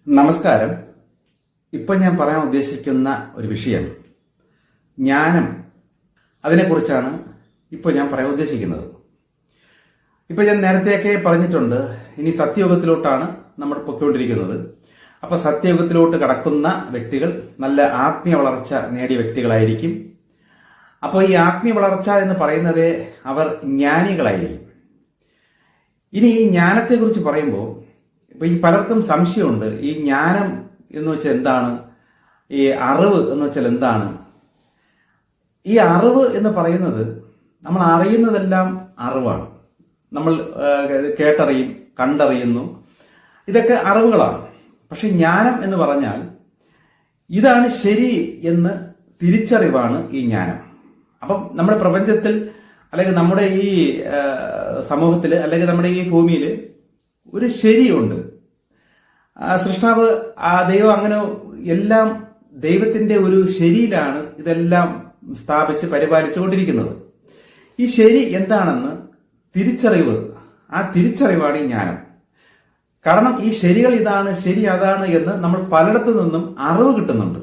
നമസ്കാരം. ഇപ്പം ഞാൻ പറയാൻ ഉദ്ദേശിക്കുന്ന ഒരു വിഷയം ജ്ഞാനം, അതിനെക്കുറിച്ചാണ് ഇപ്പോൾ ഞാൻ പറയാൻ ഉദ്ദേശിക്കുന്നത്. ഇപ്പം ഞാൻ നേരത്തെയൊക്കെ പറഞ്ഞിട്ടുണ്ട്, ഇനി സത്യയുഗത്തിലോട്ടാണ് നമ്മൾ പൊയ്ക്കൊണ്ടിരിക്കുന്നത്. അപ്പം സത്യയുഗത്തിലോട്ട് കടക്കുന്ന വ്യക്തികൾ നല്ല ആത്മീയ വളർച്ച നേടിയ വ്യക്തികളായിരിക്കും. അപ്പോൾ ഈ ആത്മീയ വളർച്ച എന്ന് പറയുന്നത് അവർ ജ്ഞാനികളായിരിക്കും. ഇനി ഈ ജ്ഞാനത്തെക്കുറിച്ച് പറയുമ്പോൾ ഇപ്പൊ ഈ പലർക്കും സംശയമുണ്ട്, ഈ ജ്ഞാനം എന്ന് വെച്ചാൽ എന്താണ്, ഈ അറിവ് എന്ന് വെച്ചാൽ എന്താണ്. ഈ അറിവ് എന്ന് പറയുന്നത് നമ്മൾ അറിയുന്നതെല്ലാം അറിവാണ്. നമ്മൾ കേട്ടറിയും, കണ്ടറിയുന്നു, ഇതൊക്കെ അറിവുകളാണ്. പക്ഷെ ജ്ഞാനം എന്ന് പറഞ്ഞാൽ ഇതാണ് ശരി എന്ന് തിരിച്ചറിവാണ് ഈ ജ്ഞാനം. അപ്പം നമ്മുടെ പ്രപഞ്ചത്തിൽ അല്ലെങ്കിൽ നമ്മുടെ ഈ സമൂഹത്തിൽ അല്ലെങ്കിൽ നമ്മുടെ ഈ ഭൂമിയിൽ ഒരു ശരിയുണ്ട്. സൃഷ്ടാവ്, ദൈവം അങ്ങനെ എല്ലാം ദൈവത്തിന്റെ ഒരു ശരിയിലാണ് ഇതെല്ലാം സ്ഥാപിച്ച് പരിപാലിച്ചുകൊണ്ടിരിക്കുന്നത്. ഈ ശരി എന്താണെന്ന് തിരിച്ചറിവ്, ആ തിരിച്ചറിവാണ് ഈ ജ്ഞാനം. കാരണം ഈ ശരികൾ ഇതാണ്, ശരി അതാണ് എന്ന് നമ്മൾ പലയിടത്തു നിന്നും അറിവ് കിട്ടുന്നുണ്ട്.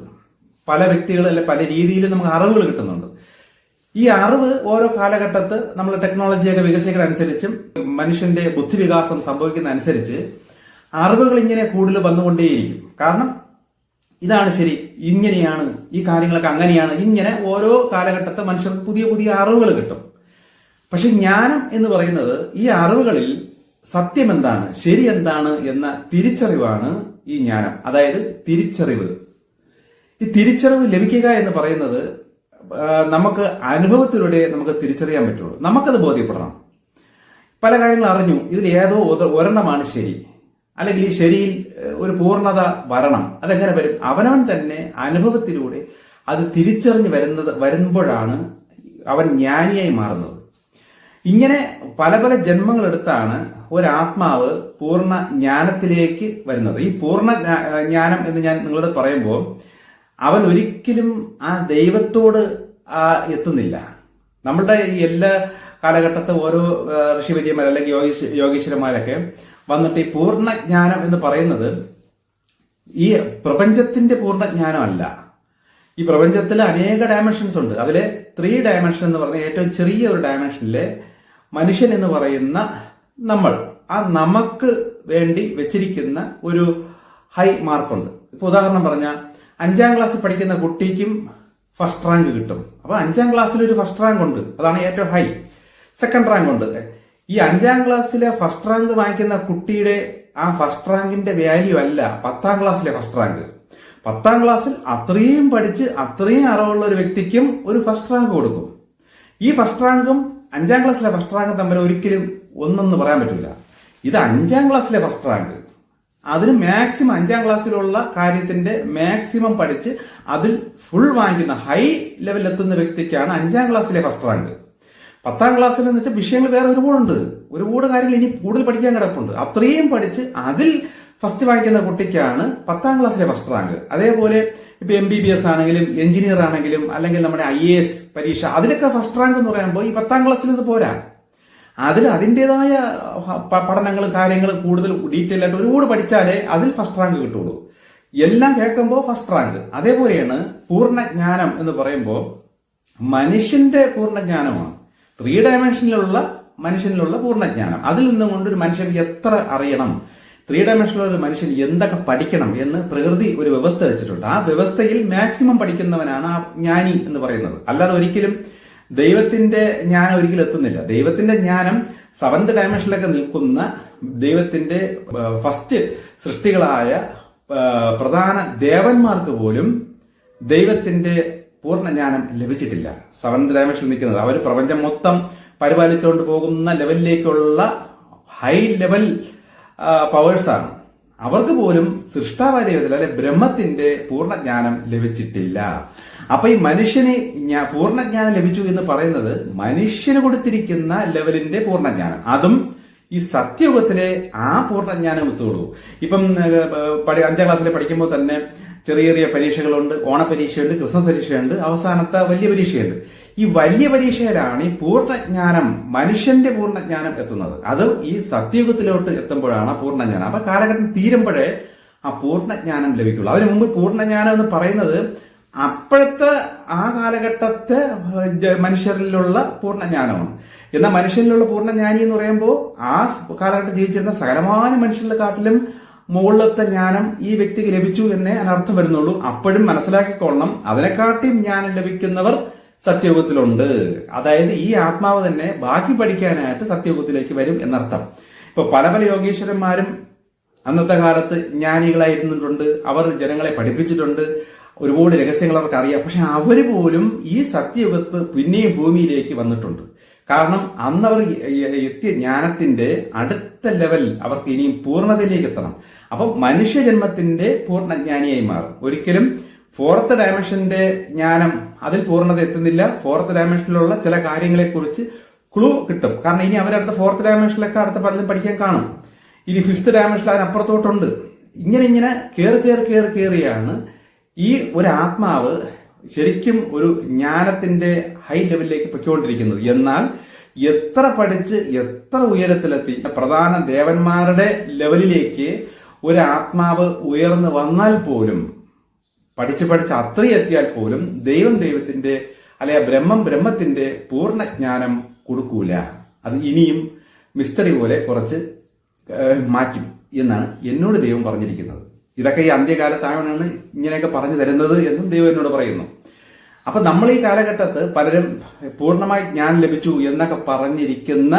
പല വ്യക്തികൾ അല്ലെ പല രീതിയിൽ നമുക്ക് അറിവുകൾ കിട്ടുന്നുണ്ട്. ഈ അറിവ് ഓരോ കാലഘട്ടത്ത് നമ്മൾ ടെക്നോളജിയൊക്കെ വികസിക്കുന്ന അനുസരിച്ചും മനുഷ്യന്റെ ബുദ്ധിവികാസം സംഭവിക്കുന്ന അനുസരിച്ച് അറിവുകൾ ഇങ്ങനെ കൂടുതൽ വന്നുകൊണ്ടേയിരിക്കും. കാരണം ഇതാണ് ശരി, ഇങ്ങനെയാണ്, ഈ കാര്യങ്ങളൊക്കെ അങ്ങനെയാണ്, ഇങ്ങനെ ഓരോ കാലഘട്ടത്തെ മനുഷ്യർക്ക് പുതിയ പുതിയ അറിവുകൾ കിട്ടും. പക്ഷെ ജ്ഞാനം എന്ന് പറയുന്നത് ഈ അറിവുകളിൽ സത്യം എന്താണ്, ശരി എന്താണ് എന്ന തിരിച്ചറിവാണ് ഈ ജ്ഞാനം. അതായത് തിരിച്ചറിവ്. ഈ തിരിച്ചറിവ് ലഭിക്കുക എന്ന് പറയുന്നത് നമുക്ക് അനുഭവത്തിലൂടെ നമുക്ക് തിരിച്ചറിയാൻ പറ്റുള്ളൂ. നമുക്കത് ബോധ്യപ്പെടണം. പല കാര്യങ്ങൾ അറിഞ്ഞു, ഇതിൽ ഏതോ ഒരെണ്ണമാണ് ശരി, അല്ലെങ്കിൽ ഈ ശരിയിൽ ഒരു പൂർണ്ണത വരണം. അതെങ്ങനെ വരും? അവനവൻ തന്നെ അനുഭവത്തിലൂടെ അത് തിരിച്ചറിഞ്ഞ് വരുമ്പോഴാണ് അവൻ ജ്ഞാനിയായി മാറുന്നത്. ഇങ്ങനെ പല പല ജന്മങ്ങളെടുത്താണ് ഒരാത്മാവ് പൂർണ്ണ ജ്ഞാനത്തിലേക്ക് വരുന്നത്. ഈ പൂർണ്ണ ജ്ഞാനം എന്ന് ഞാൻ നിങ്ങളോട് പറയുമ്പോൾ അവൻ ഒരിക്കലും ആ ദൈവത്തോട് എത്തുന്നില്ല. നമ്മളുടെ ഈ എല്ലാ കാലഘട്ടത്തെ ഓരോ ഋഷിവര്യന്മാർ അല്ലെങ്കിൽ യോഗീശ്വരന്മാരൊക്കെ വന്നിട്ട് ഈ പൂർണ്ണജ്ഞാനം എന്ന് പറയുന്നത് ഈ പ്രപഞ്ചത്തിന്റെ പൂർണ്ണജ്ഞാനമല്ല. ഈ പ്രപഞ്ചത്തിൽ അനേക ഡയമെൻഷൻസ് ഉണ്ട്. അതിലെ 3 ഡയമെൻഷൻ എന്ന് പറഞ്ഞ ഏറ്റവും ചെറിയ ഒരു ഡയമെൻഷനിലെ മനുഷ്യൻ എന്ന് പറയുന്ന നമ്മൾ, ആ നമുക്ക് വേണ്ടി വെച്ചിരിക്കുന്ന ഒരു ഹൈ മാർക്കുണ്ട്. ഇപ്പൊ ഉദാഹരണം പറഞ്ഞാൽ 5ാം ക്ലാസ്സിൽ പഠിക്കുന്ന കുട്ടിക്കും ഫസ്റ്റ് റാങ്ക് കിട്ടും. അപ്പൊ 5ാം ക്ലാസ്സിൽ ഒരു ഫസ്റ്റ് റാങ്ക് ഉണ്ട്, അതാണ് ഏറ്റവും ഹൈ. സെക്കൻഡ് റാങ്ക് ഉണ്ട്. ഈ 5ാം ക്ലാസ്സിലെ ഫസ്റ്റ് റാങ്ക് വാങ്ങിക്കുന്ന കുട്ടിയുടെ ആ ഫസ്റ്റ് റാങ്കിന്റെ വാല്യൂ അല്ല 10ാം ക്ലാസ്സിലെ ഫസ്റ്റ് റാങ്ക്. 10ാം ക്ലാസ്സിൽ അത്രയും പഠിച്ച് അത്രയും അറിവുള്ള ഒരു വ്യക്തിക്കും ഒരു ഫസ്റ്റ് റാങ്ക് കൊടുക്കും. ഈ ഫസ്റ്റ് റാങ്കും 5ാം ക്ലാസ്സിലെ ഫസ്റ്റ് റാങ്കും തമ്മിൽ ഒരിക്കലും ഒന്നെന്ന് പറയാൻ പറ്റില്ല. ഇത് 5ാം ക്ലാസ്സിലെ ഫസ്റ്റ് റാങ്ക്, അതിന് മാക്സിമം 5ാം ക്ലാസ്സിലുള്ള കാര്യത്തിന്റെ മാക്സിമം പഠിച്ച് അതിൽ ഫുൾ വാങ്ങിക്കുന്ന ഹൈ ലെവലിൽ എത്തുന്ന വ്യക്തിക്കാണ് 5ാം ക്ലാസ്സിലെ ഫസ്റ്റ് റാങ്ക്. 10ാം ക്ലാസ്സിൽ എന്ന് വെച്ചാൽ വിഷയങ്ങൾ വേറെ ഒരുപാടുണ്ട്, ഒരുപാട് കാര്യങ്ങൾ ഇനി കൂടുതൽ പഠിക്കാൻ കിടപ്പുണ്ട്. അത്രയും പഠിച്ച് അതിൽ ഫസ്റ്റ് വാങ്ങിക്കുന്ന കുട്ടിക്കാണ് 10ാം ക്ലാസ്സിലെ ഫസ്റ്റ് റാങ്ക്. അതേപോലെ ഇപ്പൊ MBBS ആണെങ്കിലും എഞ്ചിനീയർ ആണെങ്കിലും അല്ലെങ്കിൽ നമ്മുടെ IAS പരീക്ഷ, അതിലൊക്കെ ഫസ്റ്റ് റാങ്ക് എന്ന് പറയുമ്പോൾ ഈ 10ാം ക്ലാസ്സിൽ ഇത് പോരാ. അതിൽ അതിൻ്റെതായ പഠനങ്ങൾ, കാര്യങ്ങൾ കൂടുതൽ ഡീറ്റെയിൽ ആയിട്ട് ഒരുപാട് പഠിച്ചാലേ അതിൽ ഫസ്റ്റ് റാങ്ക് കിട്ടുള്ളൂ. എല്ലാം കേൾക്കുമ്പോൾ ഫസ്റ്റ് റാങ്ക്. അതേപോലെയാണ് പൂർണ്ണജ്ഞാനം എന്ന് പറയുമ്പോൾ മനുഷ്യന്റെ പൂർണ്ണജ്ഞാനമാണ്. 3 ഡയമെൻഷനിലുള്ള മനുഷ്യനിലുള്ള പൂർണ്ണജ്ഞാനം. അതിൽ നിന്നും കൊണ്ട് ഒരു മനുഷ്യൻ എത്ര അറിയണം, 3 ഡയമെൻഷനിലുള്ള ഒരു മനുഷ്യൻ എന്തൊക്കെ പഠിക്കണം എന്ന് പ്രകൃതി ഒരു വ്യവസ്ഥ വെച്ചിട്ടുണ്ട്. ആ വ്യവസ്ഥയിൽ മാക്സിമം പഠിക്കുന്നവനാണ് ആ ജ്ഞാനി എന്ന് പറയുന്നത്. അല്ലാതെ ഒരിക്കലും ദൈവത്തിന്റെ ജ്ഞാനം ഒരിക്കലും എത്തുന്നില്ല. ദൈവത്തിന്റെ ജ്ഞാനം 7th ഡയമെൻഷനിലൊക്കെ നിൽക്കുന്ന ദൈവത്തിന്റെ ഫസ്റ്റ് സൃഷ്ടികളായ പ്രധാന ദേവന്മാർക്ക് പോലും ദൈവത്തിന്റെ പൂർണ്ണജ്ഞാനം ലഭിച്ചിട്ടില്ല. 7th ഡയമെൻഷനിൽ നിൽക്കുന്നത് അവർ പ്രപഞ്ചം മൊത്തം പരിപാലിച്ചുകൊണ്ട് പോകുന്ന ലെവലിലേക്കുള്ള ഹൈ ലെവൽ പവേഴ്സാണ്. അവർക്ക് പോലും സൃഷ്ടാവായ ദൈവത്തിൽ അല്ലെ ബ്രഹ്മത്തിന്റെ പൂർണ്ണജ്ഞാനം ലഭിച്ചിട്ടില്ല. അപ്പൊ ഈ മനുഷ്യന് പൂർണ്ണജ്ഞാനം ലഭിച്ചു എന്ന് പറയുന്നത് മനുഷ്യന് കൊടുത്തിരിക്കുന്ന ലെവലിന്റെ പൂർണ്ണജ്ഞാനം, അതും ഈ സത്യയുഗത്തിലെ ആ പൂർണ്ണജ്ഞാനം എത്തുള്ളൂ. ഇപ്പം 5ാം ക്ലാസ്സിൽ പഠിക്കുമ്പോൾ തന്നെ ചെറിയ ചെറിയ പരീക്ഷകളുണ്ട്. ഓണപരീക്ഷയുണ്ട്, ക്രിസ്മസ് പരീക്ഷയുണ്ട്, അവസാനത്തെ വലിയ പരീക്ഷയുണ്ട്. ഈ വലിയ പരീക്ഷയിലാണ് ഈ പൂർണ്ണജ്ഞാനം, മനുഷ്യന്റെ പൂർണ്ണജ്ഞാനം എത്തുന്നത്. അത് ഈ സത്യയുഗത്തിലോട്ട് എത്തുമ്പോഴാണ് പൂർണ്ണജ്ഞാനം. അപ്പൊ കാലഘട്ടം തീരുമ്പോഴേ ആ പൂർണ്ണജ്ഞാനം ലഭിക്കുള്ളൂ. അതിനു മുമ്പ് പൂർണ്ണജ്ഞാനം എന്ന് പറയുന്നത് അപ്പോഴത്തെ ആ കാലഘട്ടത്തെ മനുഷ്യരിലുള്ള പൂർണ്ണജ്ഞാനമാണ്. എന്നാൽ മനുഷ്യരിലുള്ള പൂർണ്ണജ്ഞാനി എന്ന് പറയുമ്പോൾ ആ കാലഘട്ടം ജീവിച്ചിരുന്ന സകലമായ മനുഷ്യരുടെ കാട്ടിലും മുകളിലത്തെ ജ്ഞാനം ഈ വ്യക്തിക്ക് ലഭിച്ചു എന്നേ അതിനർത്ഥം വരുന്നുള്ളൂ. അപ്പോഴും മനസ്സിലാക്കിക്കൊള്ളണം, അതിനെക്കാട്ടിയും ജ്ഞാനം ലഭിക്കുന്നവർ സത്യയുഗത്തിലുണ്ട്. അതായത് ഈ ആത്മാവ് തന്നെ ബാക്കി പഠിക്കാനായിട്ട് സത്യയുഗത്തിലേക്ക് വരും എന്നർത്ഥം. ഇപ്പൊ പല പല യോഗീശ്വരന്മാരും അന്നത്തെ കാലത്ത് ജ്ഞാനികളായിരുന്നിട്ടുണ്ട്. അവർ ജനങ്ങളെ പഠിപ്പിച്ചിട്ടുണ്ട്. ഒരുപാട് രഹസ്യങ്ങൾ അവർക്ക് അറിയാം. പക്ഷെ അവര് പോലും ഈ സത്യയുഗത്ത് പിന്നെയും ഭൂമിയിലേക്ക് വന്നിട്ടുണ്ട്. കാരണം അന്നവർ എത്തിയ ജ്ഞാനത്തിന്റെ അടുത്ത ലെവൽ അവർക്ക് ഇനിയും പൂർണ്ണതയിലേക്ക് എത്തണം. അപ്പം മനുഷ്യജന്മത്തിന്റെ പൂർണ്ണജ്ഞാനിയായി മാറും. ഒരിക്കലും ഫോർത്ത് ഡയമെൻഷന്റെ ജ്ഞാനം അതിൽ പൂർണ്ണത എത്തുന്നില്ല. ഫോർത്ത് ഡയമെൻഷനിലുള്ള ചില കാര്യങ്ങളെ കുറിച്ച് ക്ലൂ കിട്ടും. കാരണം ഇനി അവരടുത്ത ഫോർത്ത് ഡയമെൻഷനിലൊക്കെ അടുത്ത പലതും പഠിക്കാൻ കാണും. ഇനി ഫിഫ്ത്ത് ഡയമെൻഷനിൽ അതിനപ്പുറത്തോട്ടുണ്ട്. ഇങ്ങനെ കയറിയാണ് ഈ ഒരു ആത്മാവ് ശരിക്കും ഒരു ജ്ഞാനത്തിന്റെ ഹൈ ലെവലിലേക്ക് പൊയ്ക്കൊണ്ടിരിക്കുന്നത്. എന്നാൽ എത്ര പഠിച്ച് എത്ര ഉയരത്തിലെത്തി പ്രധാന ദേവന്മാരുടെ ലെവലിലേക്ക് ഒരു ആത്മാവ് ഉയർന്നു വന്നാൽ പോലും, പഠിച്ച് അത്രയും എത്തിയാൽ പോലും ദൈവത്തിന്റെ അല്ലെ ബ്രഹ്മത്തിന്റെ പൂർണ്ണജ്ഞാനം കൊടുക്കൂല. അത് ഇനിയും മിസ്റ്ററി പോലെ കുറച്ച് മാറ്റും എന്നാണ് എന്നോട് ദൈവം പറഞ്ഞിരിക്കുന്നത്. ഇതൊക്കെ ഈ അന്ത്യകാലത്തായാണ് ഇങ്ങനെയൊക്കെ പറഞ്ഞു തരുന്നത് എന്നും ദൈവം എന്നോട് പറയുന്നു. അപ്പൊ നമ്മൾ ഈ കാലഘട്ടത്ത് പലരും പൂർണ്ണമായി ജ്ഞാനം ലഭിച്ചു എന്നൊക്കെ പറഞ്ഞിരിക്കുന്ന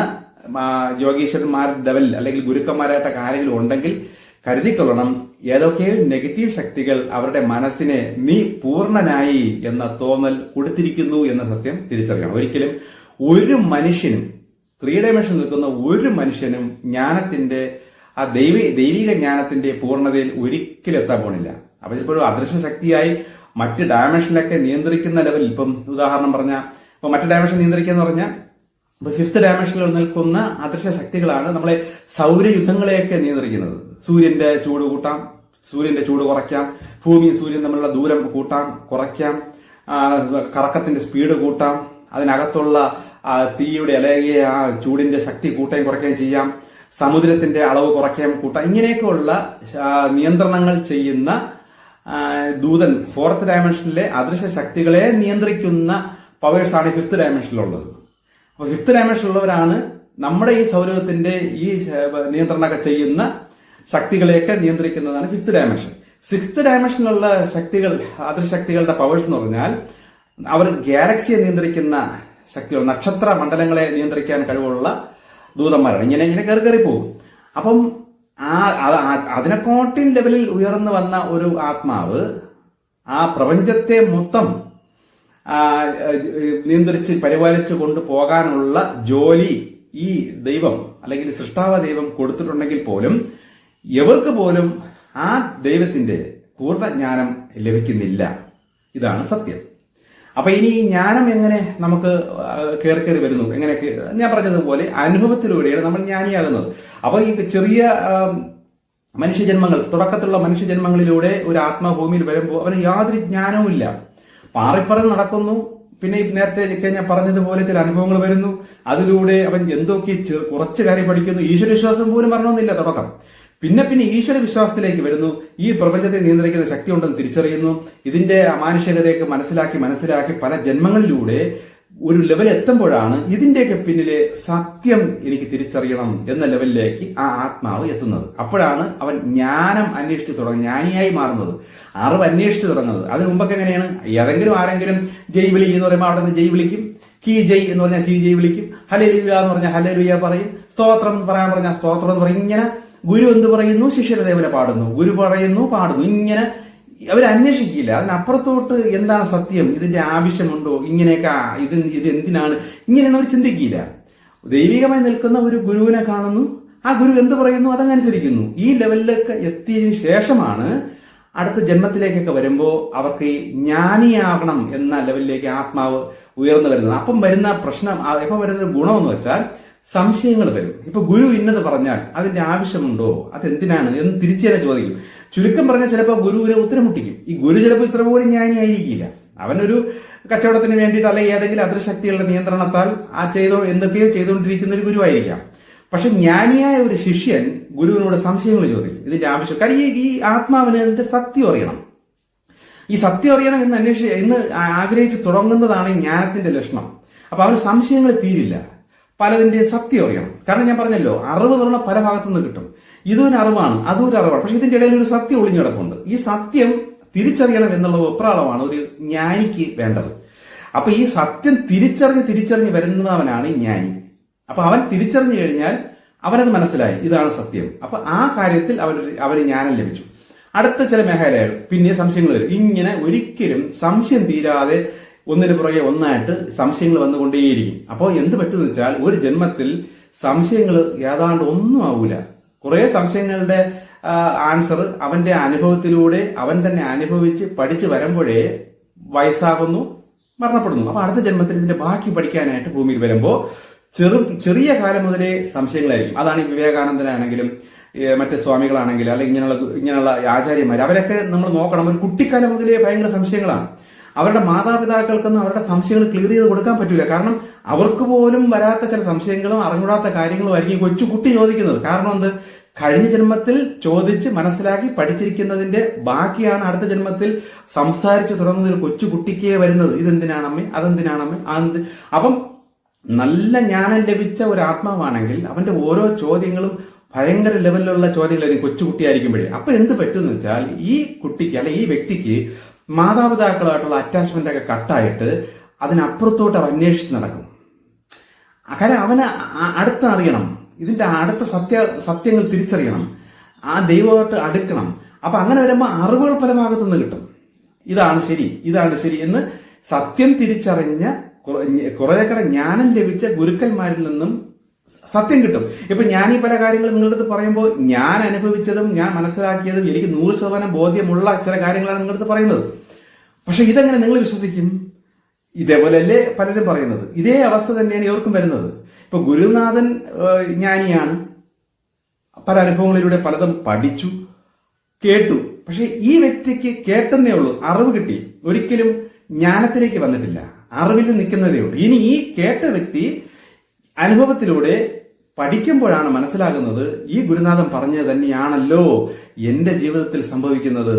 യോഗീശ്വരന്മാരുടെ ലെവൽ അല്ലെങ്കിൽ ഗുരുക്കന്മാരായിട്ട കാര്യങ്ങൾ ഉണ്ടെങ്കിൽ കരുതിക്കൊള്ളണം, ഏതൊക്കെയോ നെഗറ്റീവ് ശക്തികൾ അവരുടെ മനസ്സിനെ നീ പൂർണ്ണനായി എന്ന തോന്നൽ കൊടുത്തിരിക്കുന്നു എന്ന സത്യം തിരിച്ചറിയണം. ഒരിക്കലും ഒരു മനുഷ്യനും 3 ഡയമെൻഷൻ നിൽക്കുന്ന ഒരു മനുഷ്യനും ജ്ഞാനത്തിന്റെ ആ ദൈവിക ജ്ഞാനത്തിന്റെ പൂർണ്ണതയിൽ ഒരിക്കലും എത്താൻ പോണില്ല. അപ്പൊ ഇപ്പോഴും അദൃശ്യ ശക്തിയായി മറ്റ് ഡയമെൻഷനിലൊക്കെ നിയന്ത്രിക്കുന്ന ലെവലിൽ, ഇപ്പം ഉദാഹരണം പറഞ്ഞാൽ ഇപ്പൊ മറ്റ് ഡയമെൻഷൻ നിയന്ത്രിക്കുക എന്ന് പറഞ്ഞാൽ ഇപ്പൊ 5th ഡയമെൻഷനിൽ നിൽക്കുന്ന അദൃശ്യ ശക്തികളാണ് നമ്മളെ സൗരയുദ്ധങ്ങളെയൊക്കെ നിയന്ത്രിക്കുന്നത്. സൂര്യന്റെ ചൂട് കൂട്ടാം, സൂര്യന്റെ ചൂട് കുറയ്ക്കാം, ഭൂമിയും സൂര്യൻ തമ്മിലുള്ള ദൂരം കൂട്ടാം കുറയ്ക്കാം, കറക്കത്തിന്റെ സ്പീഡ് കൂട്ടാം, അതിനകത്തുള്ള തീയുടെ അല്ലെങ്കിൽ ആ ചൂടിന്റെ ശക്തി കൂട്ടുകയും കുറയ്ക്കുകയും ചെയ്യാം, സമുദ്രത്തിന്റെ അളവ് കുറയ്ക്കുകയും കൂട്ടാം. ഇങ്ങനെയൊക്കെയുള്ള നിയന്ത്രണങ്ങൾ ചെയ്യുന്ന ദൂതൻ 4th ഡയമെൻഷനിലെ അദൃശ്യ ശക്തികളെ നിയന്ത്രിക്കുന്ന പവേഴ്സാണ് 5th ഡയമെൻഷനിലുള്ളത്. അപ്പൊ 5th ഡയമെൻഷനിലുള്ളവരാണ് നമ്മുടെ ഈ സൗരത്തിന്റെ ഈ നിയന്ത്രണമൊക്കെ ചെയ്യുന്ന ശക്തികളെയൊക്കെ നിയന്ത്രിക്കുന്നതാണ് 5th ഡയമെൻഷൻ. 6th ഡയമെൻഷനിലുള്ള ശക്തികൾ, അദൃശക്തികളുടെ പവേഴ്സ് എന്ന് പറഞ്ഞാൽ അവർ ഗാലക്സിയെ നിയന്ത്രിക്കുന്ന ശക്തികൾ, നക്ഷത്ര മണ്ഡലങ്ങളെ നിയന്ത്രിക്കാൻ കഴിവുള്ള ദൂതന്മാരാണ്. ഇങ്ങനെ കയറി പോകും. അപ്പം അതിനെക്കാട്ടിൻ ലെവലിൽ ഉയർന്നു വന്ന ഒരു ആത്മാവ് ആ പ്രപഞ്ചത്തെ മൊത്തം നിയന്ത്രിച്ച് പരിപാലിച്ചു കൊണ്ടുപോകാനുള്ള ജോലി ഈ ദൈവം അല്ലെങ്കിൽ സൃഷ്ടാവ ദൈവം കൊടുത്തിട്ടുണ്ടെങ്കിൽ പോലും എവർക്ക് പോലും ആ ദൈവത്തിന്റെ പൂർണ്ണജ്ഞാനം ലഭിക്കുന്നില്ല. ഇതാണ് സത്യം. അപ്പൊ ഇനി ഈ ജ്ഞാനം എങ്ങനെ നമുക്ക് കയറി വരുന്നു? എങ്ങനെ? ഞാൻ പറഞ്ഞതുപോലെ അനുഭവത്തിലൂടെയാണ് നമ്മൾ ജ്ഞാനിയാകുന്നത്. അപ്പൊ ഈ ചെറിയ മനുഷ്യജന്മങ്ങൾ, തുടക്കത്തിലുള്ള മനുഷ്യജന്മങ്ങളിലൂടെ ഒരു ആത്മാഭൂമിയിൽ വരുമ്പോൾ അവന് യാതൊരു ജ്ഞാനവും ഇല്ല. പാറിപ്പറന്ന് നടക്കുന്നു. പിന്നെ നേരത്തെ ഞാൻ പറഞ്ഞതുപോലെ ചില അനുഭവങ്ങൾ വരുന്നു. അതിലൂടെ അവൻ എന്തൊക്കെ കുറച്ച് കാര്യം പഠിക്കുന്നു. ഈശ്വരവിശ്വാസം പോലും വരണമെന്നില്ല തുടക്കം. പിന്നെ ഈശ്വര വിശ്വാസത്തിലേക്ക് വരുന്നു. ഈ പ്രപഞ്ചത്തെ നിയന്ത്രിക്കുന്ന ശക്തി ഉണ്ടെന്ന് തിരിച്ചറിയുന്നു. ഇതിന്റെ അമാനുഷികതയൊക്കെ മനസ്സിലാക്കി പല ജന്മങ്ങളിലൂടെ ഒരു ലെവൽ എത്തുമ്പോഴാണ് ഇതിന്റെയൊക്കെ പിന്നിലെ സത്യം എനിക്ക് തിരിച്ചറിയണം എന്ന ലെവലിലേക്ക് ആ ആത്മാവ് എത്തുന്നത്. അപ്പോഴാണ് അവൻ ജ്ഞാനം അന്വേഷിച്ച് തുടങ്ങുന്നത്, ജ്ഞാനിയായി മാറുന്നത്, അറിവ് അന്വേഷിച്ച് തുടങ്ങുന്നത്. അതിന് മുമ്പൊക്കെ എങ്ങനെയാണ്? ഏതെങ്കിലും ആരെങ്കിലും ജയ് വിളി എന്ന് പറയുമ്പോൾ അവിടെ നിന്ന് ജയ് വിളിക്കും, കീ ജയ് എന്ന് പറഞ്ഞാൽ കീ ജയ് വിളിക്കും, ഹല്ലേലൂയ എന്ന് പറഞ്ഞാൽ ഹല്ലേലൂയ പറയും, സ്തോത്രം പറയാൻ പറഞ്ഞാൽ സ്തോത്രം എന്ന് പറയും. ഇങ്ങനെ ഗുരു എന്ത് പറയുന്നു, ശിഷ്യരദേവനെ പാടുന്നു, ഗുരു പറയുന്നു, പാടുന്നു. ഇങ്ങനെ അവർ അന്വേഷിക്കില്ല അതിനപ്പുറത്തോട്ട് എന്താണ് സത്യം, ഇതിന്റെ ആവശ്യമുണ്ടോ, ഇങ്ങനെയൊക്കെ ഇത് എന്തിനാണ്, ഇങ്ങനെയൊന്നും അവർ ചിന്തിക്കില്ല. ദൈവികമായി നിൽക്കുന്ന ഒരു ഗുരുവിനെ കാണുന്നു, ആ ഗുരു എന്ത് പറയുന്നു അതനുസരിക്കുന്നു. ഈ ലെവലിലേക്ക് എത്തിയതിനു ശേഷമാണ് അടുത്ത ജന്മത്തിലേക്കൊക്കെ വരുമ്പോൾ അവർക്ക് ഈ ജ്ഞാനിയാകണം എന്ന ലെവലിലേക്ക് ആത്മാവ് ഉയർന്നു വരുന്നത്. അപ്പം വരുന്ന പ്രശ്നം, എപ്പം വരുന്ന ഗുണമെന്ന് വെച്ചാൽ സംശയങ്ങൾ വരും. ഇപ്പൊ ഗുരു ഇന്നത് പറഞ്ഞാൽ അതിന്റെ ആവശ്യമുണ്ടോ, അതെന്തിനാണ് എന്ന് തിരിച്ചു തന്നെ ചോദിക്കും. ചുരുക്കം പറഞ്ഞാൽ ചിലപ്പോൾ ഗുരുവിനെ ഉത്തരം മുട്ടിക്കും. ഈ ഗുരു ചിലപ്പോൾ ഇത്ര പോലും ജ്ഞാനിയായിരിക്കില്ല. അവനൊരു കച്ചവടത്തിന് വേണ്ടിയിട്ട് അല്ലെങ്കിൽ ഏതെങ്കിലും അദൃശക്തികളുടെ നിയന്ത്രണത്താൽ എന്തൊക്കെയോ ചെയ്തുകൊണ്ടിരിക്കുന്ന ഒരു ഗുരുവായിരിക്കാം. പക്ഷെ ജ്ഞാനിയായ ഒരു ശിഷ്യൻ ഗുരുവിനോട് സംശയങ്ങൾ ചോദിക്കും. ഇതിന്റെ ആവശ്യം, കാര്യം ഈ ആത്മാവിന് അതിന്റെ സത്യം അറിയണം. ഈ സത്യം അറിയണം എന്ന് ആഗ്രഹിച്ച് തുടങ്ങുന്നതാണ് ഈ ജ്ഞാനത്തിന്റെ ലക്ഷണം. അപ്പൊ അവന് സംശയങ്ങൾ തീരില്ല. പലതിന്റെയും സത്യം അറിയണം. കാരണം ഞാൻ പറഞ്ഞല്ലോ, അറിവ് എന്ന് പറഞ്ഞാൽ പല ഭാഗത്തുനിന്ന് കിട്ടും. ഇതൊരു അറിവാണ്, അതും ഒരു അറിവാണ്. പക്ഷെ ഇതിന്റെ ഇടയിൽ ഒരു സത്യം ഒളിഞ്ഞു കിടപ്പുണ്ട്. ഈ സത്യം തിരിച്ചറിയണം എന്നുള്ള വെപ്രാളമാണ് ഒരു ജ്ഞാനിക്ക് വേണ്ടത്. അപ്പൊ ഈ സത്യം തിരിച്ചറിഞ്ഞ് വരുന്നവനാണ് ജ്ഞാനി. അപ്പൊ അവൻ തിരിച്ചറിഞ്ഞു കഴിഞ്ഞാൽ അവനത് മനസ്സിലായി, ഇതാണ് സത്യം. അപ്പൊ ആ കാര്യത്തിൽ അവന് ജ്ഞാനം ലഭിച്ചു. അടുത്ത ചില മേഖലകൾ പിന്നെ സംശയങ്ങൾ വരും. ഇങ്ങനെ ഒരിക്കലും സംശയം തീരാതെ ഒന്നിനു പുറകെ ഒന്നായിട്ട് സംശയങ്ങൾ വന്നുകൊണ്ടേയിരിക്കും. അപ്പോൾ എന്ത് പറ്റുമെന്ന് വെച്ചാൽ, ഒരു ജന്മത്തിൽ സംശയങ്ങൾ ഏതാണ്ട് ഒന്നും ആവൂല. കുറെ സംശയങ്ങളുടെ ആൻസർ അവന്റെ അനുഭവത്തിലൂടെ അവൻ തന്നെ അനുഭവിച്ച് പഠിച്ചു വരുമ്പോഴേ വയസ്സാകുന്നു, മരണപ്പെടുന്നു. അപ്പൊ അടുത്ത ജന്മത്തിൽ ഇതിന്റെ ബാക്കി പഠിക്കാനായിട്ട് ഭൂമിയിൽ വരുമ്പോൾ ചെറിയ കാലം മുതലേ സംശയങ്ങളായിരിക്കും. അതാണ് ഈ വിവേകാനന്ദനാണെങ്കിലും മറ്റ് സ്വാമികളാണെങ്കിലും അല്ലെങ്കിൽ ഇങ്ങനെയുള്ള ആചാര്യന്മാർ, അവരൊക്കെ നമ്മൾ നോക്കണം. ഒരു കുട്ടിക്കാലം മുതലേ ഭയങ്കര സംശയങ്ങളാണ്. അവരുടെ മാതാപിതാക്കൾക്കൊന്നും അവരുടെ സംശയങ്ങൾ ക്ലിയർ ചെയ്ത് കൊടുക്കാൻ പറ്റില്ല. കാരണം അവർക്ക് പോലും വരാത്ത ചില സംശയങ്ങളും അറിഞ്ഞൂടാത്ത കാര്യങ്ങളും ആയിരിക്കും കൊച്ചു കുട്ടി ചോദിക്കുന്നത്. കാരണം എന്ത്, കഴിഞ്ഞ ജന്മത്തിൽ ചോദിച്ച് മനസ്സിലാക്കി പഠിച്ചിരിക്കുന്നതിന്റെ ബാക്കിയാണ് അടുത്ത ജന്മത്തിൽ സംസാരിച്ചു തുടങ്ങുന്ന ഒരു കൊച്ചു കുട്ടിക്ക് വരുന്നത്. ഇതെന്തിനാണമ്മേ, അതെന്തിനാണമ്മേ, അപ്പം നല്ല ജ്ഞാനം ലഭിച്ച ഒരു ആത്മാവാണെങ്കിൽ അവന്റെ ഓരോ ചോദ്യങ്ങളും ഭയങ്കര ലെവലിലുള്ള ചോദ്യങ്ങളായിരിക്കും കൊച്ചുകുട്ടിയായിരിക്കുമ്പോഴേ. അപ്പൊ എന്ത് പറ്റുമെന്ന് വെച്ചാൽ, ഈ കുട്ടിക്ക് അല്ലെ ഈ വ്യക്തിക്ക് മാതാപിതാക്കളായിട്ടുള്ള അറ്റാച്ച്മെന്റ് ഒക്കെ കട്ടായിട്ട് അതിനപ്പുറത്തോട്ട് അവൻ അന്വേഷിച്ച് നടക്കും. കാരണം അവന് അടുത്തറിയണം, ഇതിന്റെ അടുത്ത സത്യങ്ങൾ തിരിച്ചറിയണം, ആ ദൈവമായിട്ട് അടുക്കണം. അപ്പൊ അങ്ങനെ വരുമ്പോൾ അറിവുകൾ പല ഭാഗത്തുനിന്ന് കിട്ടും. ഇതാണ് ശരി എന്ന് സത്യം തിരിച്ചറിഞ്ഞ കുറേക്കടെ ജ്ഞാനം ലഭിച്ച ഗുരുക്കന്മാരിൽ നിന്നും സത്യം കിട്ടും. ഇപ്പൊ ഞാൻ ഈ പല കാര്യങ്ങൾ നിങ്ങളുടെ അടുത്ത് പറയുമ്പോൾ ഞാൻ അനുഭവിച്ചതും ഞാൻ മനസ്സിലാക്കിയതും എനിക്ക് 100% ബോധ്യമുള്ള ചില കാര്യങ്ങളാണ് നിങ്ങളുടെ അടുത്ത് പറയുന്നത്. പക്ഷെ ഇതെങ്ങനെ നിങ്ങൾ വിശ്വസിക്കും? ഇതേപോലെയല്ലേ പലരും പറയുന്നത്. ഇതേ അവസ്ഥ തന്നെയാണ് ഇവർക്കും വരുന്നത്. ഇപ്പൊ ഗുരുനാഥൻ ജ്ഞാനിയാണ്, പല അനുഭവങ്ങളിലൂടെ പലതും പഠിച്ചു, കേട്ടു. പക്ഷെ ഈ വ്യക്തിക്ക് കേട്ടെന്നേ ഉള്ളൂ, അറിവ് കിട്ടി, ഒരിക്കലും ജ്ഞാനത്തിലേക്ക് വന്നിട്ടില്ല, അറിവിൽ നിൽക്കുന്നതേ ഉള്ളൂ. ഇനി ഈ കേട്ട വ്യക്തി അനുഭവത്തിലൂടെ പഠിക്കുമ്പോഴാണ് മനസ്സിലാകുന്നത്, ഈ ഗുരുനാഥൻ പറഞ്ഞത് തന്നെയാണല്ലോ എന്റെ ജീവിതത്തിൽ സംഭവിക്കുന്നത്.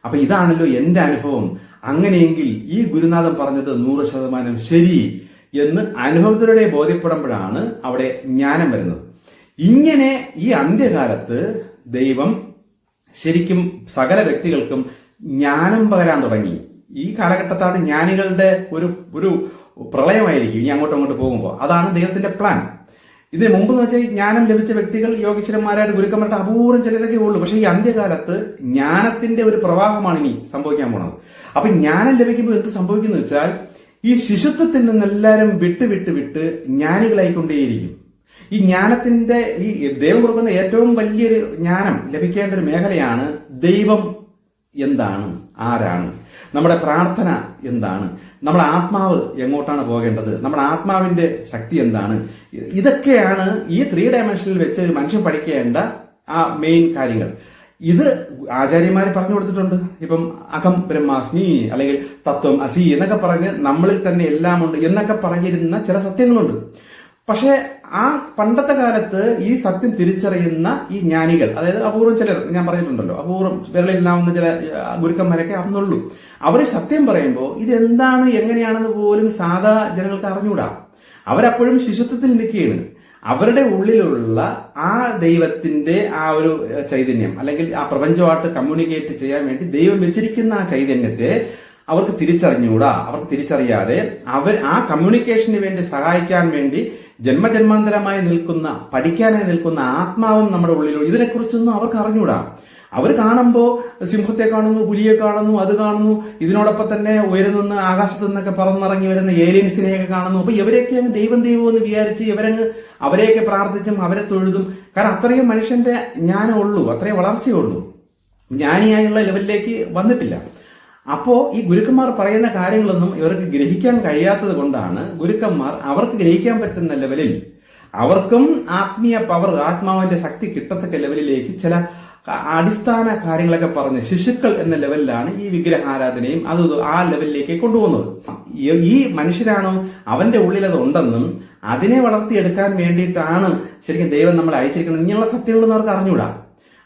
അപ്പൊ ഇതാണല്ലോ എന്റെ അനുഭവം. അങ്ങനെയെങ്കിൽ ഈ ഗുരുനാഥൻ പറഞ്ഞത് 100% ശരി എന്ന് അനുഭവത്തിലൂടെ ബോധ്യപ്പെടുമ്പോഴാണ് അവിടെ ജ്ഞാനം വരുന്നത്. ഇങ്ങനെ ഈ അന്ത്യകാലത്ത് ദൈവം ശരിക്കും സകല വ്യക്തികൾക്കും ജ്ഞാനം പകരാൻ തുടങ്ങി. ഈ കാലഘട്ടത്താണ് ജ്ഞാനികളുടെ ഒരു പ്രളയമായിരിക്കും ഇനി അങ്ങോട്ട് പോകുമ്പോൾ. അതാണ് ദൈവത്തിന്റെ പ്ലാൻ. ഇതിന് മുമ്പ് എന്ന് വെച്ചാൽ ജ്ഞാനം ലഭിച്ച വ്യക്തികൾ യോഗീശ്വരന്മാരായിട്ട് ഗുരുക്കന്മാരുടെ അപൂർവം ചിലരൊക്കെ ഉള്ളൂ. പക്ഷെ ഈ അന്ത്യകാലത്ത് ജ്ഞാനത്തിന്റെ ഒരു പ്രവാഹമാണ് ഇനി സംഭവിക്കാൻ പോണത്. അപ്പൊ ജ്ഞാനം ലഭിക്കുമ്പോൾ എന്ത് സംഭവിക്കുന്നു വെച്ചാൽ, ഈ ശിശുത്വത്തിൽ നിന്ന് എല്ലാവരും വിട്ട് ജ്ഞാനികളായിക്കൊണ്ടേയിരിക്കും. ഈ ജ്ഞാനത്തിന്റെ ഈ ദൈവം കൊടുക്കുന്ന ഏറ്റവും വലിയൊരു ജ്ഞാനം ലഭിക്കേണ്ട ഒരു മേഖലയാണ് ദൈവം എന്താണ്, ആരാണ്, നമ്മുടെ പ്രാർത്ഥന എന്താണ്, നമ്മുടെ ആത്മാവ് എങ്ങോട്ടാണ് പോകേണ്ടത്, നമ്മുടെ ആത്മാവിന്റെ ശക്തി എന്താണ്. ഇതൊക്കെയാണ് ഈ 3 ഡയമെൻഷനിൽ വെച്ച് ഒരു മനുഷ്യൻ പഠിക്കേണ്ട ആ മെയിൻ കാര്യങ്ങൾ. ഇത് ആചാര്യന്മാർ പറഞ്ഞു കൊടുത്തിട്ടുണ്ട്. ഇപ്പം അഹം ബ്രഹ്മാസ്മി അല്ലെങ്കിൽ തത്വം അസി എന്നൊക്കെ പറഞ്ഞ് നമ്മളിൽ തന്നെ എല്ലാം ഉണ്ട് എന്നൊക്കെ പറഞ്ഞിരുന്ന ചില സത്യങ്ങളുണ്ട്. പക്ഷെ ആ പണ്ടത്തെ കാലത്ത് ഈ സത്യം തിരിച്ചറിയുന്ന ഈ ജ്ഞാനികൾ, അതായത് അപൂർവം ചിലർ, ഞാൻ പറഞ്ഞിട്ടുണ്ടല്ലോ, അപൂർവം വിരലിലാവുന്ന ചില ഗുരുക്കന്മാരൊക്കെ അന്നുള്ളൂ. അവർ സത്യം പറയുമ്പോൾ ഇതെന്താണ് എങ്ങനെയാണെന്ന് പോലും സാധാ ജനങ്ങൾക്ക് അറിഞ്ഞൂടാ. അവരപ്പോഴും ശിശുത്വത്തിൽ നിൽക്കുകയാണ്. അവരുടെ ഉള്ളിലുള്ള ആ ദൈവത്തിന്റെ ആ ഒരു ചൈതന്യം അല്ലെങ്കിൽ ആ പ്രപഞ്ചമായിട്ട് കമ്മ്യൂണിക്കേറ്റ് ചെയ്യാൻ വേണ്ടി ദൈവം വെച്ചിരിക്കുന്ന ആ ചൈതന്യത്തെ അവർക്ക് തിരിച്ചറിഞ്ഞുകൂടാ. അവർക്ക് തിരിച്ചറിയാതെ ആ കമ്മ്യൂണിക്കേഷന് വേണ്ടി സഹായിക്കാൻ വേണ്ടി ജന്മജന്മാന്തരമായി നിൽക്കുന്ന, പഠിക്കാനായി നിൽക്കുന്ന ആത്മാവും നമ്മുടെ ഉള്ളിലോ ഇതിനെക്കുറിച്ചൊന്നും അവർക്ക് അറിഞ്ഞൂടാ. അവർ കാണുമ്പോൾ സിംഹത്തെ കാണുന്നു, പുലിയെ കാണുന്നു, അത് കാണുന്നു, ഇതിനോടൊപ്പം തന്നെ ഉയരുന്ന ആകാശത്തു നിന്നൊക്കെ പറന്നിറങ്ങി വരുന്ന ഏലിയൻസിനെയൊക്കെ കാണുന്നു. അപ്പൊ ഇവരെയൊക്കെ അങ്ങ് ദൈവം എന്ന് വിചാരിച്ച് അവരെയൊക്കെ പ്രാർത്ഥിച്ചും അവരെ തൊഴുതും. കാരണം അത്രയും മനുഷ്യന്റെ ജ്ഞാനമുള്ളൂ, അത്രയും വളർച്ചയുള്ളൂ, ജ്ഞാനിയായുള്ള ലെവലിലേക്ക് വന്നിട്ടില്ല. അപ്പോ ഈ ഗുരുക്കന്മാർ പറയുന്ന കാര്യങ്ങളൊന്നും ഇവർക്ക് ഗ്രഹിക്കാൻ കഴിയാത്തത് കൊണ്ടാണ് ഗുരുക്കന്മാർ അവർക്ക് ഗ്രഹിക്കാൻ പറ്റുന്ന ലെവലിൽ, അവർക്കും ആത്മീയ പവർ, ആത്മാവിന്റെ ശക്തി കിട്ടത്തക്ക ലെവലിലേക്ക് ചില അടിസ്ഥാന കാര്യങ്ങളൊക്കെ പറഞ്ഞ് ശിശുക്കൾ എന്ന ലെവലിലാണ് ഈ വിഗ്രഹാരാധനയും അത് ആ ലെവലിലേക്ക് കൊണ്ടുപോകുന്നത്. ഈ മനുഷ്യരാണോ അവന്റെ ഉള്ളിൽ അത് ഉണ്ടെന്നും അതിനെ വളർത്തിയെടുക്കാൻ വേണ്ടിയിട്ടാണ് ശരിക്കും ദൈവം നമ്മളെ അയച്ചിരിക്കുന്നത് ഇങ്ങനെയുള്ള സത്യങ്ങളൊന്നും അവർക്ക് അറിഞ്ഞൂടാ.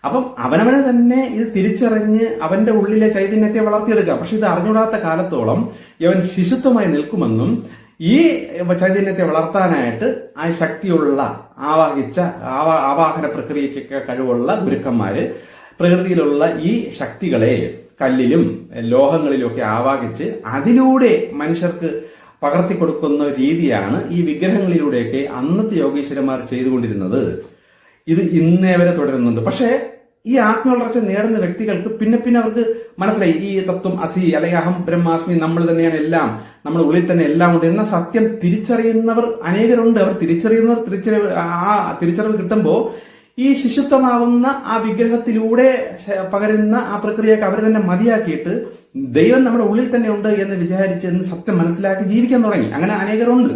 അപ്പം അവനവനെ തന്നെ ഇത് തിരിച്ചറിഞ്ഞ് അവന്റെ ഉള്ളിലെ ചൈതന്യത്തെ വളർത്തിയെടുക്കാം. പക്ഷെ ഇത് അറിഞ്ഞൂടാത്ത കാലത്തോളം ഇവൻ ശിശുത്വമായി നിൽക്കുമെന്നും ഈ ചൈതന്യത്തെ വളർത്താനായിട്ട് ആ ശക്തിയുള്ള ആവാഹന പ്രക്രിയയ്ക്കൊക്കെ കഴിവുള്ള ഗുരുക്കന്മാര് പ്രകൃതിയിലുള്ള ഈ ശക്തികളെ കല്ലിലും ലോഹങ്ങളിലും ഒക്കെ ആവാഹിച്ച് അതിലൂടെ മനുഷ്യർക്ക് പകർത്തി കൊടുക്കുന്ന രീതിയാണ് ഈ വിഗ്രഹങ്ങളിലൂടെയൊക്കെ അന്നത്തെ യോഗീശ്വരന്മാർ ചെയ്തുകൊണ്ടിരുന്നത്. ഇത് ഇന്നേ വരെ തുടരുന്നുണ്ട്. പക്ഷേ ഈ ആത്മവളർച്ച നേടുന്ന വ്യക്തികൾക്ക് പിന്നെ അവർക്ക് മനസ്സിലായി ഈ തത്വം അസി അല്ലെങ്കിൽ അഹം ബ്രഹ്മാസ്മി നമ്മൾ തന്നെയാണ് എല്ലാം, നമ്മുടെ ഉള്ളിൽ തന്നെ എല്ലാം ഉണ്ട് എന്ന സത്യം തിരിച്ചറിയുന്നവർ അനേകരുണ്ട്. അവർ തിരിച്ചറിവ് കിട്ടുമ്പോൾ ഈ ശിശുത്വമാവുന്ന ആ വിഗ്രഹത്തിലൂടെ പകരുന്ന ആ പ്രക്രിയയൊക്കെ അവർ തന്നെ മതിയാക്കിയിട്ട് ദൈവം നമ്മുടെ ഉള്ളിൽ തന്നെ ഉണ്ട് എന്ന് വിചാരിച്ച് സത്യം മനസ്സിലാക്കി ജീവിക്കാൻ തുടങ്ങി. അങ്ങനെ അനേകരുണ്ട്.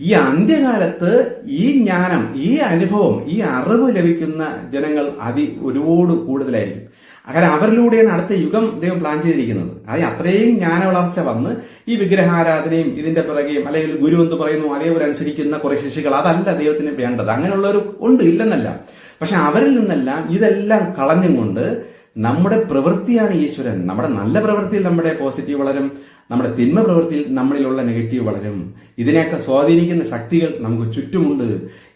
ഈ അന്ത്യകാലത്ത് ഈ ജ്ഞാനം, ഈ അനുഭവം, ഈ അറിവ് ലഭിക്കുന്ന ജനങ്ങൾ ഒരുപാട് കൂടുതലായിരിക്കും. അങ്ങനെ അവരിലൂടെയാണ് അടുത്ത യുഗം ദൈവം പ്ലാൻ ചെയ്തിരിക്കുന്നത്. അത് അത്രയും ജ്ഞാന വളർച്ച വന്ന് ഈ വിഗ്രഹാരാധനയും ഇതിന്റെ പിറകെയും അല്ലെങ്കിൽ ഗുരു എന്ന് പറയുന്നു അതേപോലെ അനുസരിക്കുന്ന കുറെ ശിശുക്കൾ, അതല്ല ദൈവത്തിന് വേണ്ടത്. അങ്ങനെയുള്ളവർ ഉണ്ട്, ഇല്ലെന്നല്ല. പക്ഷെ അവരിൽ നിന്നെല്ലാം ഇതെല്ലാം കളഞ്ഞും കൊണ്ട് നമ്മുടെ പ്രവൃത്തിയാണ് ഈശ്വരൻ. നമ്മുടെ നല്ല പ്രവൃത്തിയിൽ നമ്മുടെ പോസിറ്റീവ് വളരും, നമ്മുടെ തിന്മ പ്രവൃത്തിയിൽ നമ്മളിലുള്ള നെഗറ്റീവ് വളരും. ഇതിനെയൊക്കെ സ്വാധീനിക്കുന്ന ശക്തികൾ നമുക്ക് ചുറ്റുമുണ്ട്.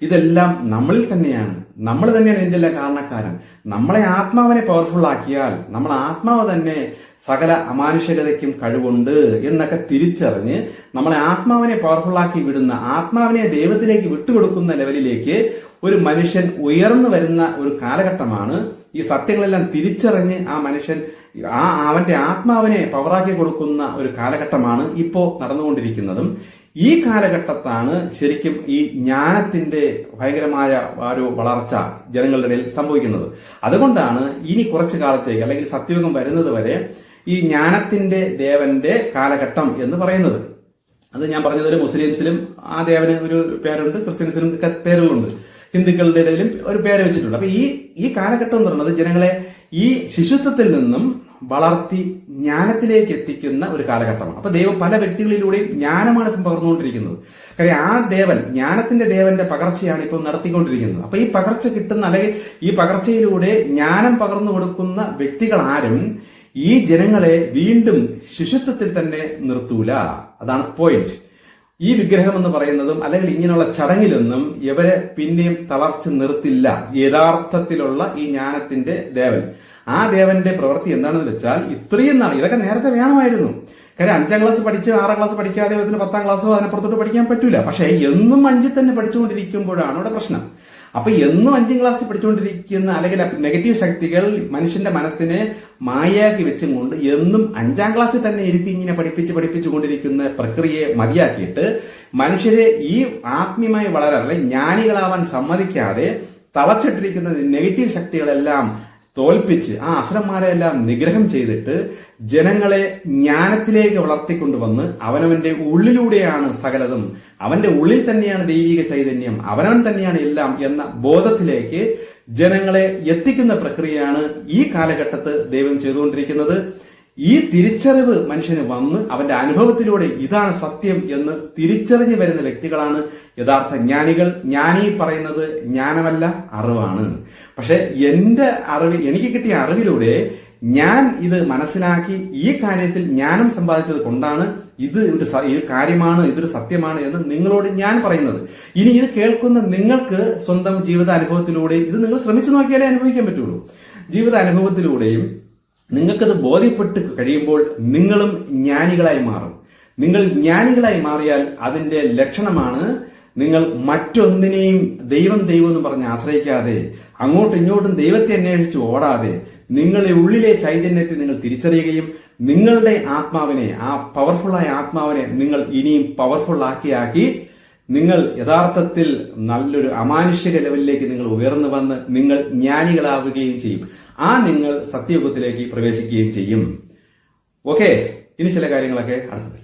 ഇതെല്ലാം നമ്മളിൽ തന്നെയാണ്. നമ്മൾ തന്നെയാണ് ഇതിന്റെ എല്ലാം കാരണക്കാരൻ. നമ്മളെ ആത്മാവിനെ പവർഫുൾ ആക്കിയാൽ നമ്മൾ ആത്മാവ് തന്നെ സകല അമാനുഷികതയ്ക്കും കഴിവുണ്ട് എന്നൊക്കെ തിരിച്ചറിഞ്ഞ് നമ്മളെ ആത്മാവിനെ പവർഫുൾ ആക്കി വിടുന്ന, ആത്മാവിനെ ദൈവത്തിലേക്ക് വിട്ടുകൊടുക്കുന്ന ലെവലിലേക്ക് ഒരു മനുഷ്യൻ ഉയർന്നു വരുന്ന ഒരു കാലഘട്ടമാണ്. ഈ സത്യങ്ങളെല്ലാം തിരിച്ചറിഞ്ഞ് ആ മനുഷ്യൻ അവന്റെ ആത്മാവിനെ പവറാക്കി കൊടുക്കുന്ന ഒരു കാലഘട്ടമാണ് ഇപ്പോ നടന്നുകൊണ്ടിരിക്കുന്നതും. ഈ കാലഘട്ടത്താണ് ശരിക്കും ഈ ജ്ഞാനത്തിന്റെ ഭയങ്കരമായ ഒരു വളർച്ച ജനങ്ങളുടെ ഇടയിൽ സംഭവിക്കുന്നത്. അതുകൊണ്ടാണ് ഇനി കുറച്ചു കാലത്തേക്ക് അല്ലെങ്കിൽ സത്യയുഗം വരുന്നത് വരെ ഈ ജ്ഞാനത്തിന്റെ ദേവന്റെ കാലഘട്ടം എന്ന് പറയുന്നത്. അത് ഞാൻ പറഞ്ഞതുപോലെ മുസ്ലിംസിലും ആ ദേവന് ഒരു പേരുണ്ട്, ക്രിസ്ത്യൻസിലും പേരുകളുണ്ട്, ഹിന്ദുക്കളുടെ ഇടയിലും ഒരു പേര് വെച്ചിട്ടുണ്ട്. അപ്പൊ ഈ കാലഘട്ടം എന്ന് പറയുന്നത് ജനങ്ങളെ ഈ ശിശുത്വത്തിൽ നിന്നും വളർത്തി ജ്ഞാനത്തിലേക്ക് എത്തിക്കുന്ന ഒരു കാലഘട്ടമാണ്. അപ്പൊ ദൈവം പല വ്യക്തികളിലൂടെയും ജ്ഞാനമാണ് ഇപ്പം പകർന്നുകൊണ്ടിരിക്കുന്നത്. കാര്യം ആ ദേവൻ, ജ്ഞാനത്തിന്റെ ദേവന്റെ പകർച്ചയാണ് ഇപ്പം നടത്തിക്കൊണ്ടിരിക്കുന്നത്. അപ്പൊ ഈ പകർച്ച കിട്ടുന്ന അല്ലെങ്കിൽ ഈ പകർച്ചയിലൂടെ ജ്ഞാനം പകർന്നു കൊടുക്കുന്ന വ്യക്തികൾ ആരും ഈ ജനങ്ങളെ വീണ്ടും ശിശുത്വത്തിൽ തന്നെ നിർത്തൂല. അതാണ് പോയിന്റ്. ഈ വിഗ്രഹം എന്ന് പറയുന്നതും അല്ലെങ്കിൽ ഇങ്ങനെയുള്ള ചടങ്ങിലൊന്നും ഇവരെ പിന്നെയും തളർച്ച നിർത്തില്ല. യഥാർത്ഥത്തിലുള്ള ഈ ജ്ഞാനത്തിന്റെ ദേവൻ, ആ ദേവന്റെ പ്രവൃത്തി എന്താണെന്ന് വെച്ചാൽ ഇത്രയും നാൾ ഇതൊക്കെ നേരത്തെ വേണമായിരുന്നു. കാര്യം 5ാം ക്ലാസ് പഠിച്ച് 6ാം ക്ലാസ് പഠിക്കാതെ 10ാം ക്ലാസ്സോ അതിനപ്പുറത്തോട്ട് പഠിക്കാൻ പറ്റൂല. പക്ഷെ എന്നും 5ൽ തന്നെ പഠിച്ചുകൊണ്ടിരിക്കുമ്പോഴാണ് ഇവിടെ പ്രശ്നം. അപ്പൊ എന്നും 5ാം ക്ലാസ്സിൽ പഠിച്ചുകൊണ്ടിരിക്കുന്ന അല്ലെങ്കിൽ നെഗറ്റീവ് ശക്തികൾ മനുഷ്യന്റെ മനസ്സിനെ മായയാക്കി വെച്ചും കൊണ്ട് എന്നും 5ാം ക്ലാസ്സിൽ തന്നെ ഇരുത്തി ഇങ്ങനെ പഠിപ്പിച്ചു കൊണ്ടിരിക്കുന്ന പ്രക്രിയയെ മതിയാക്കിയിട്ട് മനുഷ്യരെ ഈ ആത്മീയമായി വളരാൻ അല്ലെങ്കിൽ ജ്ഞാനികളാവാൻ സമ്മതിക്കാതെ തളച്ചിട്ടിരിക്കുന്ന നെഗറ്റീവ് ശക്തികളെല്ലാം തോൽപ്പിച്ച് ആ അസുരന്മാരെല്ലാം നിഗ്രഹം ചെയ്തിട്ട് ജനങ്ങളെ ജ്ഞാനത്തിലേക്ക് വളർത്തിക്കൊണ്ടുവന്ന് അവനവന്റെ ഉള്ളിലൂടെയാണ് സകലതും, അവന്റെ ഉള്ളിൽ തന്നെയാണ് ദൈവിക ചൈതന്യം, അവനവൻ തന്നെയാണ് എല്ലാം എന്ന ബോധത്തിലേക്ക് ജനങ്ങളെ എത്തിക്കുന്ന പ്രക്രിയയാണ് ഈ കാലഘട്ടത്ത് ദൈവം ചെയ്തുകൊണ്ടിരിക്കുന്നത്. ഈ തിരിച്ചറിവ് മനുഷ്യന് വന്ന് അവന്റെ അനുഭവത്തിലൂടെ ഇതാണ് സത്യം എന്ന് തിരിച്ചറിഞ്ഞു വരുന്ന വ്യക്തികളാണ് യഥാർത്ഥ ജ്ഞാനികൾ. ജ്ഞാനി പറയുന്നത് ജ്ഞാനമല്ല, അറിവാണ്. പക്ഷെ എനിക്ക് കിട്ടിയ അറിവിലൂടെ ഞാൻ ഇത് മനസ്സിലാക്കി ഈ കാര്യത്തിൽ ജ്ഞാനം സമ്പാദിച്ചത് കൊണ്ടാണ് ഇത് കാര്യമാണ്, ഇതൊരു സത്യമാണ് എന്ന് നിങ്ങളോട് ഞാൻ പറയുന്നത്. ഇനി ഇത് കേൾക്കുന്ന നിങ്ങൾക്ക് സ്വന്തം ജീവിത അനുഭവത്തിലൂടെയും ഇത് നിങ്ങൾ ശ്രമിച്ചു നോക്കിയാലേ അനുഭവിക്കാൻ പറ്റുള്ളൂ. ജീവിത അനുഭവത്തിലൂടെയും നിങ്ങൾക്കത് ബോധ്യപ്പെട്ട് കഴിയുമ്പോൾ നിങ്ങളും ജ്ഞാനികളായി മാറും. നിങ്ങൾ ജ്ഞാനികളായി മാറിയാൽ അതിന്റെ ലക്ഷണമാണ് നിങ്ങൾ മറ്റൊന്നിനെയും ദൈവം എന്ന് പറഞ്ഞ് ആശ്രയിക്കാതെ അങ്ങോട്ടും ഇങ്ങോട്ടും ദൈവത്തെ അന്വേഷിച്ച് ഓടാതെ നിങ്ങളുടെ ഉള്ളിലെ ചൈതന്യത്തെ നിങ്ങൾ തിരിച്ചറിയുകയും നിങ്ങളുടെ ആത്മാവിനെ, ആ പവർഫുള്ളായ ആത്മാവിനെ നിങ്ങൾ ഇനിയും പവർഫുൾ ആക്കി നിങ്ങൾ യഥാർത്ഥത്തിൽ നല്ലൊരു അമാനുഷിക ലെവലിലേക്ക് നിങ്ങൾ ഉയർന്നു വന്ന് നിങ്ങൾ ജ്ഞാനികളാവുകയും ചെയ്യും. നിങ്ങൾ സത്യയുഗത്തിലേക്ക് പ്രവേശിക്കുകയും ചെയ്യും. ഓക്കെ, ഇനി ചില കാര്യങ്ങളൊക്കെ അടുത്തത്.